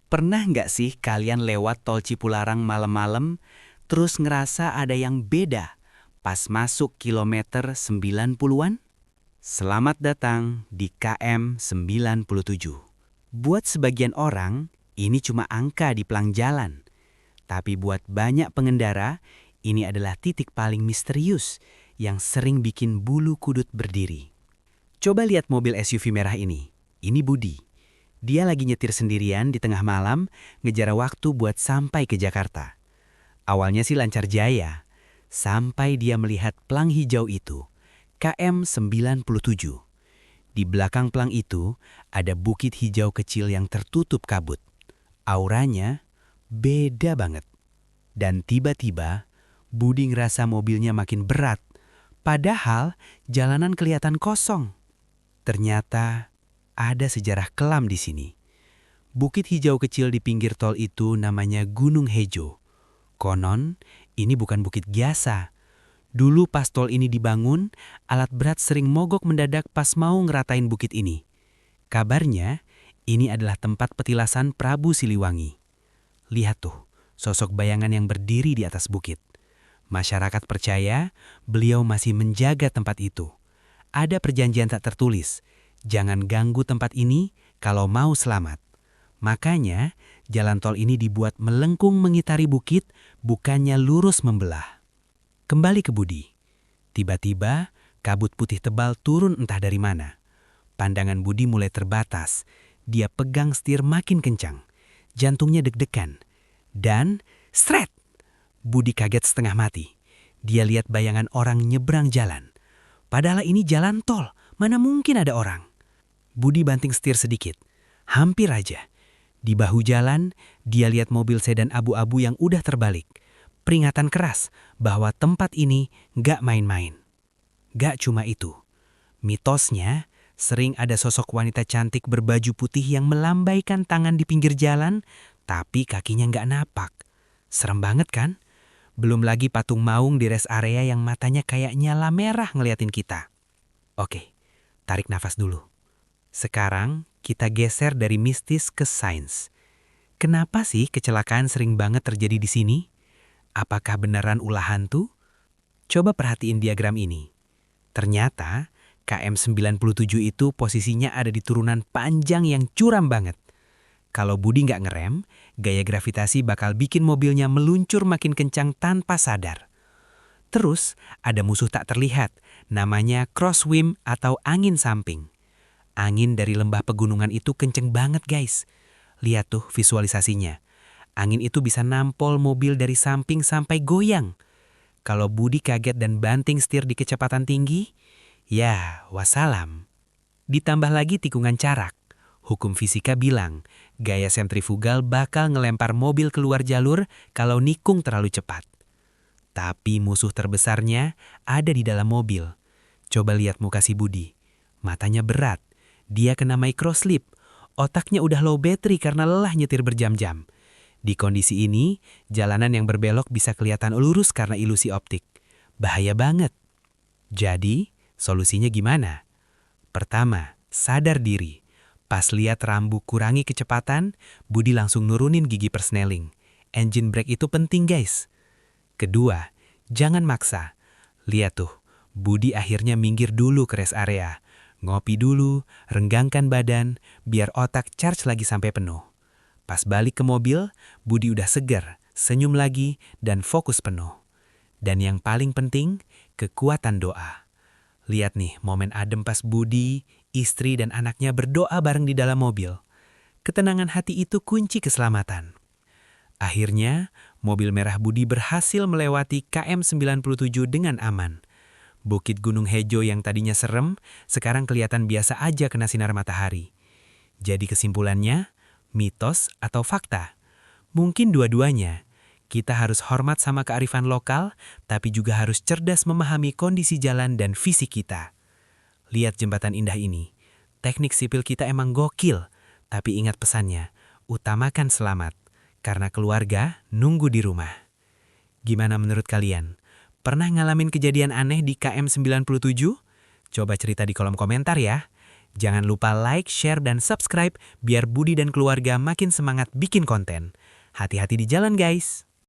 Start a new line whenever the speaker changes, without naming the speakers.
Pernah nggak sih kalian lewat tol Cipularang malam-malam, terus ngerasa ada yang beda pas masuk kilometer 90-an? Selamat datang di KM 97. Buat sebagian orang, ini cuma angka di pelang jalan. Tapi buat banyak pengendara, ini adalah titik paling misterius yang sering bikin bulu kudut berdiri. Coba lihat mobil SUV merah ini. Ini Budi. Dia lagi nyetir sendirian di tengah malam, ngejar waktu buat sampai ke Jakarta. Awalnya sih lancar jaya, sampai dia melihat pelang hijau itu, KM 97. Di belakang pelang itu, ada bukit hijau kecil yang tertutup kabut. Auranya beda banget. Dan tiba-tiba, Budi ngerasa mobilnya makin berat, padahal jalanan kelihatan kosong. Ternyata ada sejarah kelam di sini. Bukit hijau kecil di pinggir tol itu namanya Gunung Hejo. Konon, ini bukan bukit biasa. Dulu pas tol ini dibangun, alat berat sering mogok mendadak pas mau ngeratain bukit ini. Kabarnya, ini adalah tempat petilasan Prabu Siliwangi. Lihat tuh, sosok bayangan yang berdiri di atas bukit. Masyarakat percaya beliau masih menjaga tempat itu. Ada perjanjian tak tertulis, jangan ganggu tempat ini kalau mau selamat. Makanya, jalan tol ini dibuat melengkung mengitari bukit, bukannya lurus membelah. Kembali ke Budi. Tiba-tiba, kabut putih tebal turun entah dari mana. Pandangan Budi mulai terbatas. Dia pegang setir makin kencang. Jantungnya deg-degan. Dan, sret! Budi kaget setengah mati. Dia lihat bayangan orang nyebrang jalan. Padahal ini jalan tol, mana mungkin ada orang. Budi banting setir sedikit. Hampir aja. Di bahu jalan, dia lihat mobil sedan abu-abu yang udah terbalik. Peringatan keras bahwa tempat ini gak main-main. Gak cuma itu. Mitosnya, sering ada sosok wanita cantik berbaju putih yang melambaikan tangan di pinggir jalan, tapi kakinya gak napak. Serem banget kan? Belum lagi patung maung di rest area yang matanya kayak nyala merah ngeliatin kita. Oke, tarik nafas dulu. Sekarang kita geser dari mistis ke sains. Kenapa sih kecelakaan sering banget terjadi di sini? Apakah beneran ulah hantu? Coba perhatiin diagram ini. Ternyata KM 97 itu posisinya ada di turunan panjang yang curam banget. Kalau Budi nggak ngerem, gaya gravitasi bakal bikin mobilnya meluncur makin kencang tanpa sadar. Terus, ada musuh tak terlihat, namanya crosswind atau angin samping. Angin dari lembah pegunungan itu kenceng banget guys. Lihat tuh visualisasinya. Angin itu bisa nampol mobil dari samping sampai goyang. Kalau Budi kaget dan banting setir di kecepatan tinggi, ya wassalam. Ditambah lagi tikungan carak. Hukum fisika bilang, gaya sentrifugal bakal ngelempar mobil keluar jalur kalau nikung terlalu cepat. Tapi musuh terbesarnya ada di dalam mobil. Coba lihat muka si Budi. Matanya berat. Dia kena microslip. Otaknya udah low battery karena lelah nyetir berjam-jam. Di kondisi ini, jalanan yang berbelok bisa kelihatan lurus karena ilusi optik. Bahaya banget. Jadi, solusinya gimana? Pertama, sadar diri. Pas lihat rambu kurangi kecepatan, Budi langsung nurunin gigi persneling. Engine brake itu penting guys. Kedua, jangan maksa. Lihat tuh, Budi akhirnya minggir dulu ke rest area. Ngopi dulu, renggangkan badan, biar otak charge lagi sampai penuh. Pas balik ke mobil, Budi udah segar, senyum lagi, dan fokus penuh. Dan yang paling penting, kekuatan doa. Lihat nih momen adem pas Budi, istri dan anaknya berdoa bareng di dalam mobil. Ketenangan hati itu kunci keselamatan. Akhirnya, mobil merah Budi berhasil melewati KM 97 dengan aman. Bukit Gunung Hejo yang tadinya serem, sekarang kelihatan biasa aja kena sinar matahari. Jadi kesimpulannya, mitos atau fakta? Mungkin dua-duanya. Kita harus hormat sama kearifan lokal, tapi juga harus cerdas memahami kondisi jalan dan fisik kita. Lihat jembatan indah ini. Teknik sipil kita emang gokil, tapi ingat pesannya, utamakan selamat, karena keluarga nunggu di rumah. Gimana menurut kalian? Pernah ngalamin kejadian aneh di KM 97? Coba cerita di kolom komentar ya.
Jangan lupa like, share, dan subscribe biar Budi dan keluarga makin semangat bikin konten. Hati-hati di jalan guys!